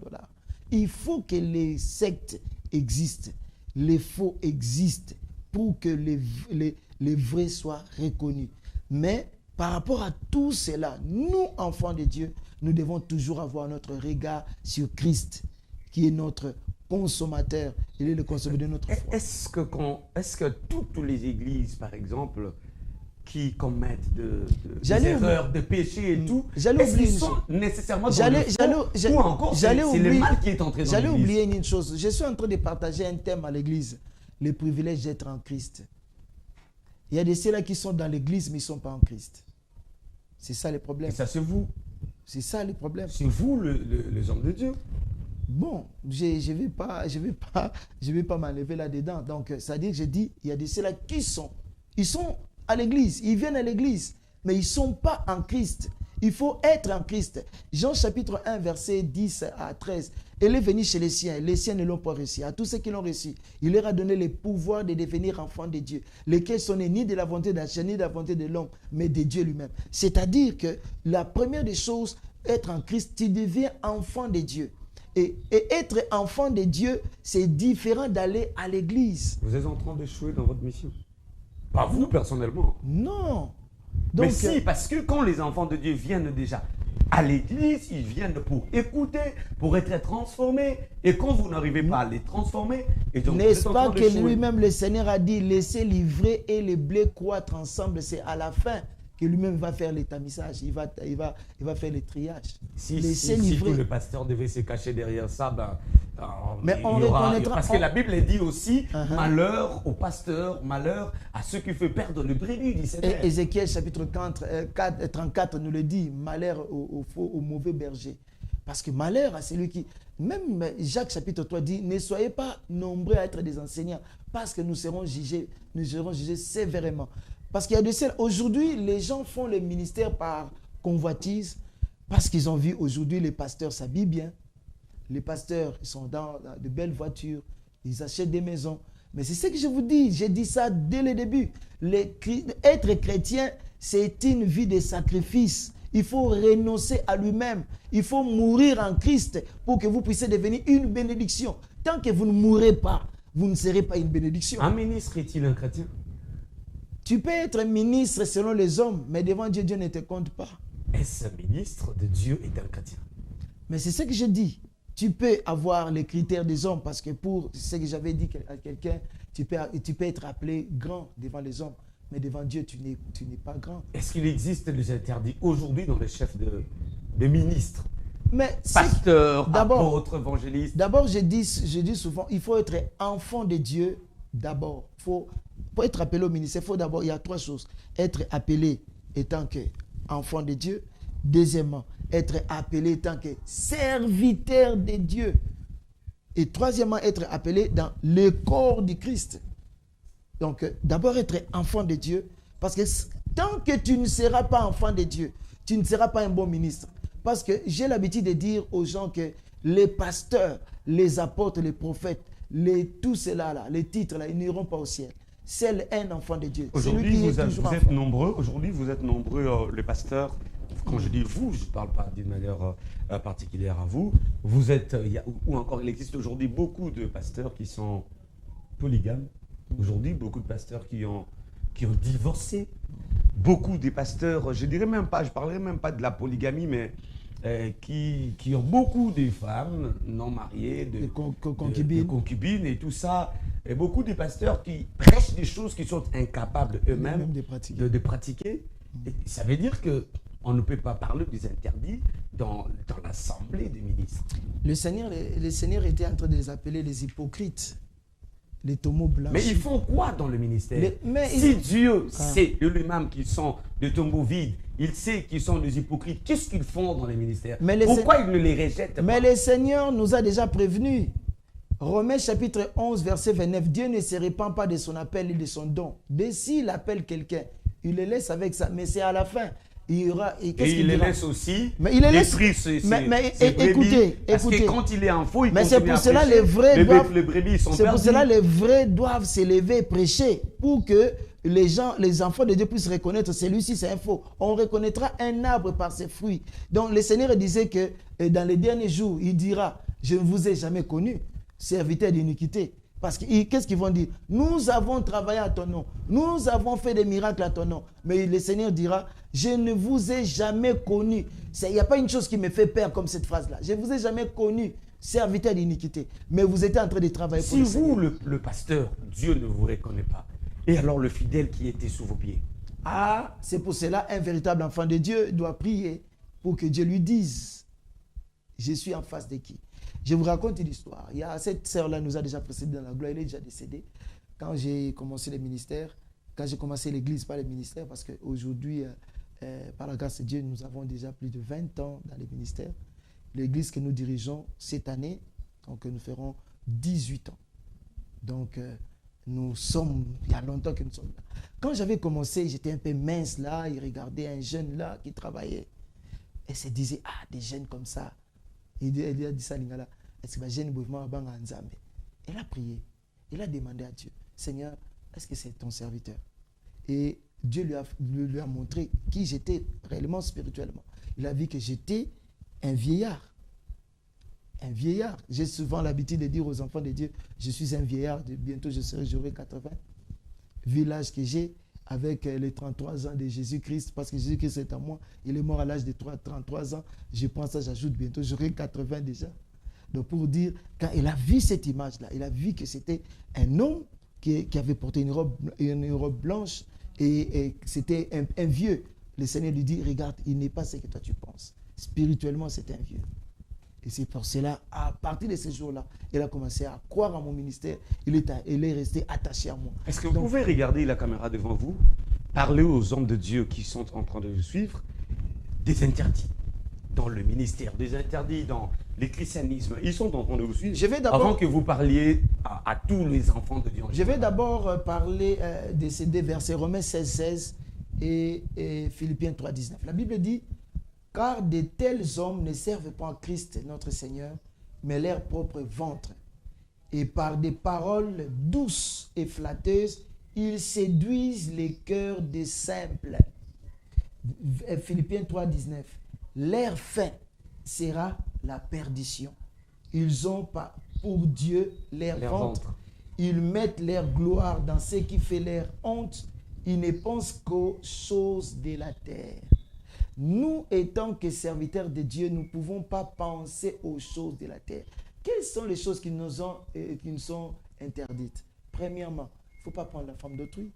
Il faut que les sectes existent. Les faux existent pour que les vrais soient reconnus. Mais par rapport à tout cela, nous, enfants de Dieu, nous devons toujours avoir notre regard sur Christ, qui est notre consommateur. Il est le consommateur de notre foi. Est-ce que toutes les églises, par exemple, qui commettent des erreurs, des péchés et tout, est-ce qu'ils sont nécessairement dans le faux, ou encore c'est le mal qui est entré dans l'église? J'allais oublier une chose. Je suis en train de partager un thème à l'église. Le privilège d'être en Christ. Il y a des ceux-là qui sont dans l'église, mais ils ne sont pas en Christ. C'est ça le problème. Et ça, c'est vous. C'est ça le problème. C'est vous, les hommes de Dieu. Bon, je ne vais pas m'enlever là-dedans. Donc, c'est-à-dire que je dis, il y a des ceux-là qui sont. Ils sont à l'église, ils viennent à l'église, mais ils ne sont pas en Christ. Il faut être en Christ. Jean chapitre 1, verset 10 à 13. Il est venu chez les siens ne l'ont pas reçu. À tous ceux qui l'ont reçu, il leur a donné le pouvoir de devenir enfants de Dieu, lesquels sont nés ni de la volonté d'un chair, ni de la volonté de l'homme, mais de Dieu lui-même. C'est-à-dire que la première des choses, être en Christ, tu deviens enfant de Dieu. Et être enfant de Dieu, c'est différent d'aller à l'église. Vous êtes en train d'échouer dans votre mission. Pas vous, personnellement. Non. Donc, mais si, parce que quand les enfants de Dieu viennent déjà à l'église, ils viennent pour écouter, pour être transformés. Et quand vous n'arrivez pas à les transformer, n'est-ce pas que lui-même, le Seigneur a dit, laissez l'ivraie et le blé croître ensemble. C'est à la fin que lui-même va faire l'étamissage. Il va faire le triage. Si tout le pasteur devait se cacher derrière ça, mais on reconnaîtra. Parce que la Bible dit aussi, malheur au pasteur, malheur à ceux qui font perdre le brebis du Seigneur. Et Ézéchiel chapitre 34 nous le dit, malheur au mauvais berger. Parce que malheur à celui qui... Même Jacques chapitre 3 dit, ne soyez pas nombreux à être des enseignants, parce que nous serons jugés sévèrement. Parce qu'il y a de celles, aujourd'hui, les gens font le ministère par convoitise, parce qu'ils ont vu aujourd'hui les pasteurs s'habillent bien. Les pasteurs, ils sont dans de belles voitures, ils achètent des maisons. Mais c'est ce que je vous dis, j'ai dit ça dès le début. Être chrétien, c'est une vie de sacrifice. Il faut renoncer à lui-même. Il faut mourir en Christ pour que vous puissiez devenir une bénédiction. Tant que vous ne mourrez pas, vous ne serez pas une bénédiction. Un ministre est-il un chrétien? Tu peux être ministre selon les hommes, mais devant Dieu, Dieu ne te compte pas. Est-ce un ministre de Dieu est un chrétien? Mais c'est ce que je dis. Tu peux avoir les critères des hommes parce que pour ce que j'avais dit à quelqu'un, tu peux être appelé grand devant les hommes, mais devant Dieu, tu n'es pas grand. Est-ce qu'il existe des interdits aujourd'hui dans les chefs de ministres? Mais pasteur, apôtre, évangéliste. D'abord, je dis souvent, il faut être enfant de Dieu d'abord. Pour être appelé au ministère, il y a 3 choses. Être appelé étant qu'enfant de Dieu. Deuxièmement, être appelé étant que serviteur de Dieu. Et troisièmement, être appelé dans le corps du Christ. Donc, d'abord être enfant de Dieu. Parce que tant que tu ne seras pas enfant de Dieu, tu ne seras pas un bon ministre. Parce que j'ai l'habitude de dire aux gens que les pasteurs, les apôtres, les prophètes, tout cela là, les titres là, ils n'iront pas au ciel. C'est un enfant de Dieu. Aujourd'hui, vous êtes nombreux. Aujourd'hui, vous êtes nombreux, les pasteurs. Quand je dis vous, je ne parle pas d'une manière particulière à vous. Vous êtes, ou encore, il existe aujourd'hui beaucoup de pasteurs qui sont polygames. Aujourd'hui, beaucoup de pasteurs qui ont divorcé. Beaucoup des pasteurs, je parlerai même pas de la polygamie, mais qui ont beaucoup de femmes non mariées, de concubines et tout ça. Et beaucoup de pasteurs qui prêchent des choses qu'ils sont incapables eux-mêmes de pratiquer. Et ça veut dire qu'on ne peut pas parler des interdits dans l'assemblée des ministres. Le Seigneur était en train de les appeler les hypocrites. Les tombeaux blancs. Mais ils font quoi dans le ministère? Si Dieu sait de lui-même qu'ils sont des tombeaux vides, il sait qu'ils sont des hypocrites, qu'est-ce qu'ils font dans les ministères? Pourquoi ils ne les rejettent pas? Mais le Seigneur nous a déjà prévenus. Romains chapitre 11, verset 29. Dieu ne se répand pas de son appel et de son don. Dès s'il appelle quelqu'un, il le laisse avec ça. Mais c'est à la fin. Il y aura, et il les laisse aussi. Mais il les laisse. Écoutez. Parce que quand il est en faux, il continue c'est pour cela les vrais brebis sont c'est pour cela les vrais doivent s'élever et prêcher pour que les enfants de Dieu puissent reconnaître celui-ci c'est un faux. On reconnaîtra un arbre par ses fruits. Donc le Seigneur disait que dans les derniers jours, il dira, je ne vous ai jamais connu, serviteur d'iniquité. Parce que qu'est-ce qu'ils vont dire? Nous avons travaillé à ton nom. Nous avons fait des miracles à ton nom. Mais le Seigneur dira, je ne vous ai jamais connu. Il n'y a pas une chose qui me fait peur comme cette phrase-là. Je ne vous ai jamais connu, serviteur d'iniquité. Mais vous étiez en train de travailler pour le Seigneur. Si vous, le pasteur, Dieu ne vous reconnaît pas, et alors le fidèle qui était sous vos pieds? Ah, c'est pour cela un véritable enfant de Dieu doit prier pour que Dieu lui dise, je suis en face de qui? Je vous raconte une histoire. Il y a cette sœur-là nous a déjà précédé dans la gloire, elle est déjà décédée. Quand j'ai commencé le ministère, quand j'ai commencé l'église, pas le ministère, parce qu'aujourd'hui, par la grâce de Dieu, nous avons déjà plus de 20 ans dans le ministère. L'église que nous dirigeons cette année, donc nous ferons 18 ans. Donc, il y a longtemps que nous sommes là. Quand j'avais commencé, j'étais un peu mince là, il regardait un jeune là qui travaillait. Et se disait, des jeunes comme ça. Il a dit ça à Lingala. Est-ce que ma jeune mouvement va en Nzambe? Elle a prié. Il a demandé à Dieu, Seigneur, est-ce que c'est ton serviteur? Et Dieu lui a montré qui j'étais réellement spirituellement. Il a vu que j'étais un vieillard. Un vieillard. J'ai souvent l'habitude de dire aux enfants de Dieu, je suis un vieillard, bientôt j'aurai 80. Vu l'âge que j'ai, avec les 33 ans de Jésus-Christ, parce que Jésus-Christ est en moi, il est mort à l'âge de 33 ans, je pense ça, j'ajoute bientôt, j'aurai 80 déjà. Donc pour dire, quand il a vu cette image-là, il a vu que c'était un homme qui avait porté une robe blanche et c'était un vieux. Le Seigneur lui dit, regarde, il n'est pas ce que toi tu penses. Spirituellement, c'est un vieux. Et c'est pour cela, à partir de ce jour-là, il a commencé à croire à mon ministère. Il est resté attaché à moi. Est-ce que vous pouvez regarder la caméra devant vous, parler aux hommes de Dieu qui sont en train de vous suivre, des interdits dans le ministère, des interdits dans le christianisme. Ils sont en train de vous suivre. Avant que vous parliez à tous les enfants de Dieu. Je vais d'abord parler de ces deux versets, Romains 16, 16 et Philippiens 3, 19. La Bible dit, car de tels hommes ne servent pas en Christ notre Seigneur, mais leur propre ventre. Et par des paroles douces et flatteuses, ils séduisent les cœurs des simples. Philippiens 3, 19. Leur fin sera la perdition. Ils ont pas pour Dieu leur ventre. Ils mettent leur gloire dans ce qui fait leur honte. Ils ne pensent qu'aux choses de la terre. Nous, étant que serviteurs de Dieu, nous ne pouvons pas penser aux choses de la terre. Quelles sont les choses qui nous sont interdites? Premièrement, il ne faut pas prendre la femme d'autrui.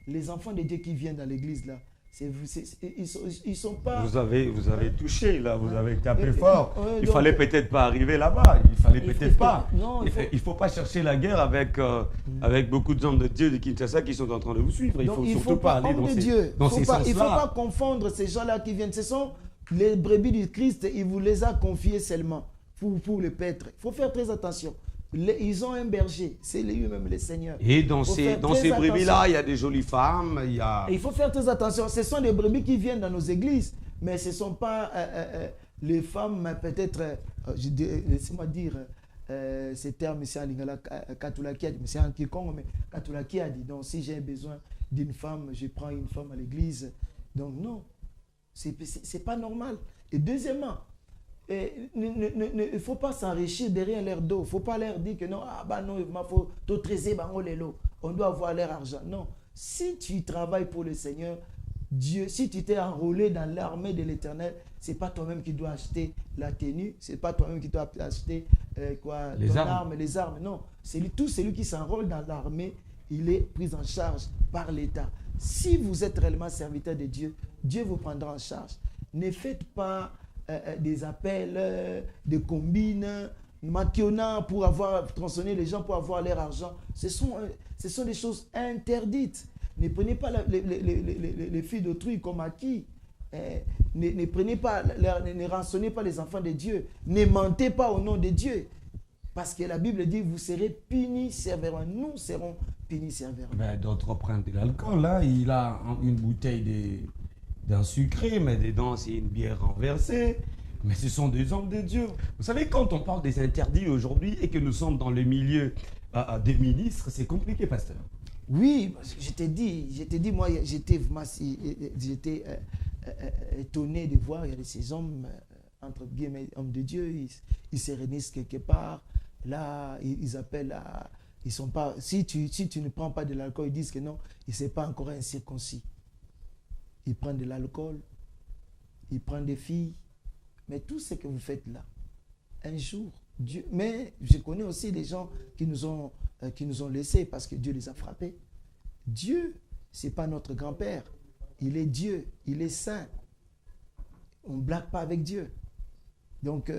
Les enfants de Dieu qui viennent dans l'église, là, ils sont pas... Vous avez touché, là, vous avez tapé fort. Il ne fallait peut-être pas arriver là-bas. Il fallait peut-être pas. Non, il faut pas chercher la guerre avec beaucoup de gens de Dieu de Kinshasa qui sont en train de vous suivre. Il ne faut surtout pas aller dans ces sens-là. Il ne faut pas confondre ces gens-là qui viennent. Ce sont les brebis du Christ. Il vous les a confiés seulement pour les paître. Il faut faire très attention. Ils ont un berger, c'est lui-même le Seigneur. Et dans ces brebis-là, il y a des jolies femmes. Il faut faire très attention. Ce sont des brebis qui viennent dans nos églises, mais ce ne sont pas les femmes, peut-être, laissez-moi dire, ces termes, c'est en lingala, Katulaki a dit, mais c'est en quiconque, mais Katulaki a dit, donc si j'ai besoin d'une femme, je prends une femme à l'église. Donc non, ce n'est pas normal. Et deuxièmement, il ne faut pas s'enrichir derrière leur dos. Il ne faut pas leur dire que non, non, il faut t'autoriser, on doit avoir leur argent. Non. Si tu travailles pour le Seigneur, Dieu, si tu t'es enrôlé dans l'armée de l'Éternel, ce n'est pas toi-même qui dois acheter la tenue, ce n'est pas toi-même qui dois acheter les armes. Non. Tout celui qui s'enrôle dans l'armée, il est pris en charge par l'État. Si vous êtes réellement serviteur de Dieu, Dieu vous prendra en charge. Ne faites pas des appels, des combines, maquionnant pour avoir tronçonné les gens pour avoir leur argent. Ce sont des choses interdites. Ne prenez pas les filles d'autrui comme acquis. Ne prenez pas, ne rançonnez pas les enfants de Dieu. Ne mentez pas au nom de Dieu. Parce que la Bible dit, vous serez punis sévèrement. Nous serons punis sévèrement. Ben, d'autres prennent de l'alcool. Là, il a une bouteille d'un sucré, mais dedans, c'est une bière renversée. Mais ce sont des hommes de Dieu. Vous savez, quand on parle des interdits aujourd'hui et que nous sommes dans le milieu des ministres, c'est compliqué, pasteur. Oui, je t'ai dit, moi, j'étais étonné de voir, il y a ces hommes, entre guillemets, hommes de Dieu, ils se réunissent quelque part. Là, ils appellent à... Ils sont pas, si tu ne prends pas de l'alcool, ils disent que non, il ne s'est pas encore incirconcis. Ils prennent de l'alcool, ils prennent des filles. Mais tout ce que vous faites là, un jour, Dieu... Mais je connais aussi des gens qui nous ont laissés parce que Dieu les a frappés. Dieu, ce n'est pas notre grand-père. Il est Dieu, il est saint. On ne blague pas avec Dieu. Donc,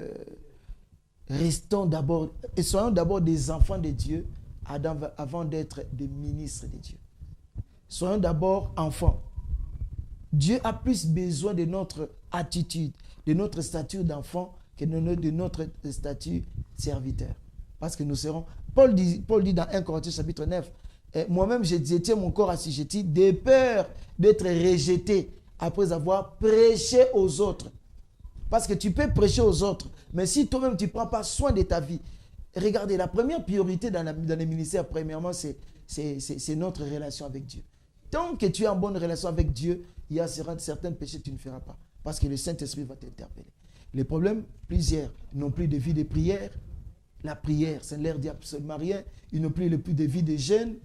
restons d'abord, et soyons d'abord des enfants de Dieu avant d'être des ministres de Dieu. Soyons d'abord enfants. Dieu a plus besoin de notre attitude, de notre statut d'enfant que de notre statut serviteur. Parce que nous serons... Paul dit dans 1 Corinthiens chapitre 9, moi-même je tiens mon corps assujetti de peur d'être rejeté après avoir prêché aux autres. Parce que tu peux prêcher aux autres, mais si toi-même tu ne prends pas soin de ta vie, regardez, la première priorité dans les ministères, premièrement, c'est notre relation avec Dieu. Tant que tu es en bonne relation avec Dieu, il y a certains péchés que tu ne feras pas. Parce que le Saint-Esprit va t'interpeller. Les problèmes, plusieurs, ils n'ont plus de vie de prière. La prière, ça ne leur dit absolument rien. Ils n'ont plus de vie de jeûne.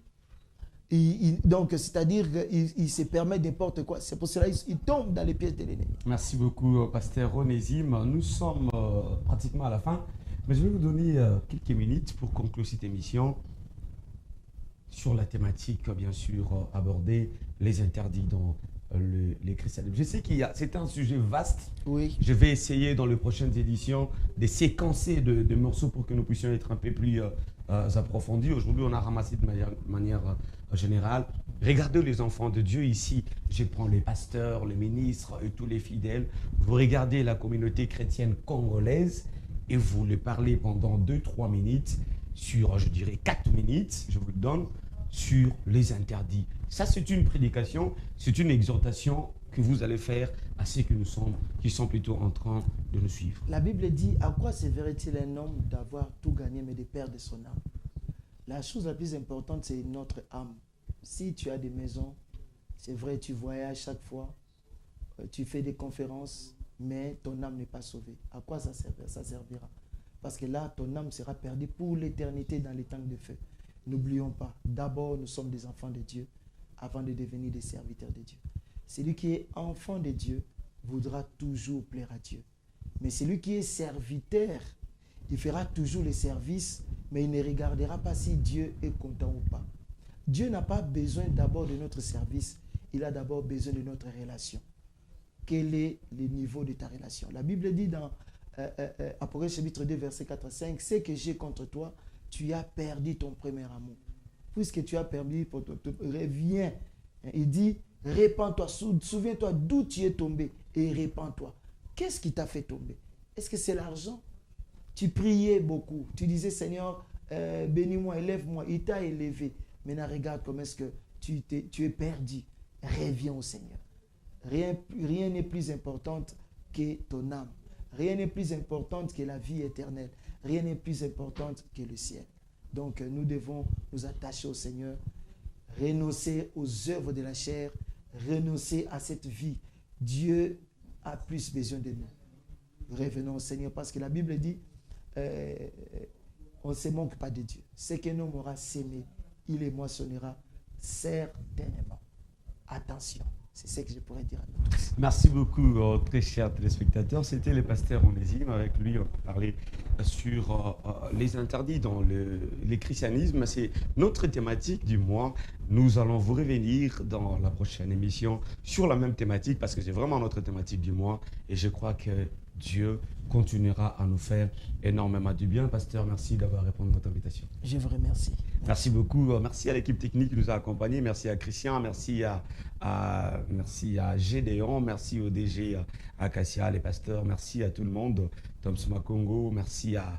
Donc, c'est-à-dire qu'ils se permettent n'importe quoi. C'est pour cela qu'ils tombent dans les pièges de l'ennemi. Merci beaucoup, pasteur Onésime. Nous sommes pratiquement à la fin. Mais je vais vous donner quelques minutes pour conclure cette émission sur la thématique, bien sûr, abordée, les interdits dans les christianismes. Je sais c'est un sujet vaste. Oui. Je vais essayer dans les prochaines éditions de séquencer de morceaux pour que nous puissions être un peu plus approfondis. Aujourd'hui, on a ramassé de manière générale. Regardez les enfants de Dieu ici. Je prends les pasteurs, les ministres et tous les fidèles. Vous regardez la communauté chrétienne congolaise et vous les parlez pendant 2-3 minutes sur, je dirais, 4 minutes, je vous le donne, sur les interdits. Ça, c'est une prédication, c'est une exhortation que vous allez faire à ceux qui sont plutôt en train de nous suivre. La Bible dit, à quoi servirait-il un homme d'avoir tout gagné mais de perdre son âme? La chose la plus importante, c'est notre âme. Si tu as des maisons, c'est vrai, tu voyages chaque fois, tu fais des conférences, mais ton âme n'est pas sauvée. À quoi ça servira? Ça servira. Parce que là, ton âme sera perdue pour l'éternité dans les temps de feu. N'oublions pas, d'abord, nous sommes des enfants de Dieu avant de devenir des serviteurs de Dieu. Celui qui est enfant de Dieu voudra toujours plaire à Dieu. Mais celui qui est serviteur, il fera toujours les services, mais il ne regardera pas si Dieu est content ou pas. Dieu n'a pas besoin d'abord de notre service, il a d'abord besoin de notre relation. Quel est le niveau de ta relation? La Bible dit dans Apocalypse chapitre 2, verset 4 à 5, « C'est que j'ai contre toi, tu as perdu ton premier amour. » Puisque tu as perdu, reviens. Il dit, répands-toi, souviens-toi d'où tu es tombé et répands-toi. Qu'est-ce qui t'a fait tomber? Est-ce que c'est l'argent? Tu priais beaucoup. Tu disais, Seigneur, bénis-moi, élève-moi. Il t'a élevé. Maintenant, regarde comment est-ce que tu es perdu. Reviens au Seigneur. Rien n'est plus important que ton âme. Rien n'est plus important que la vie éternelle. Rien n'est plus important que le ciel. Donc, nous devons nous attacher au Seigneur, renoncer aux œuvres de la chair, renoncer à cette vie. Dieu a plus besoin de nous. Revenons au Seigneur parce que la Bible dit on ne se manque pas de Dieu. Ce qu'un homme aura sémé, il les moissonnera certainement. Attention, c'est ce que je pourrais dire à nous tous. Merci beaucoup, très chers téléspectateurs. C'était le pasteur Onésime. Avec lui, on va parler sur les interdits dans le christianisme. C'est notre thématique du mois. Nous allons vous revenir dans la prochaine émission sur la même thématique parce que c'est vraiment notre thématique du mois. Et je crois que Dieu continuera à nous faire énormément du bien. Pasteur, merci d'avoir répondu à notre invitation. Je vous remercie. Merci beaucoup. Merci à l'équipe technique qui nous a accompagnés. Merci à Christian. Merci à Gédéon. Merci au DG Acacia, les pasteurs. Merci à tout le monde. Tom Smakongo. Merci à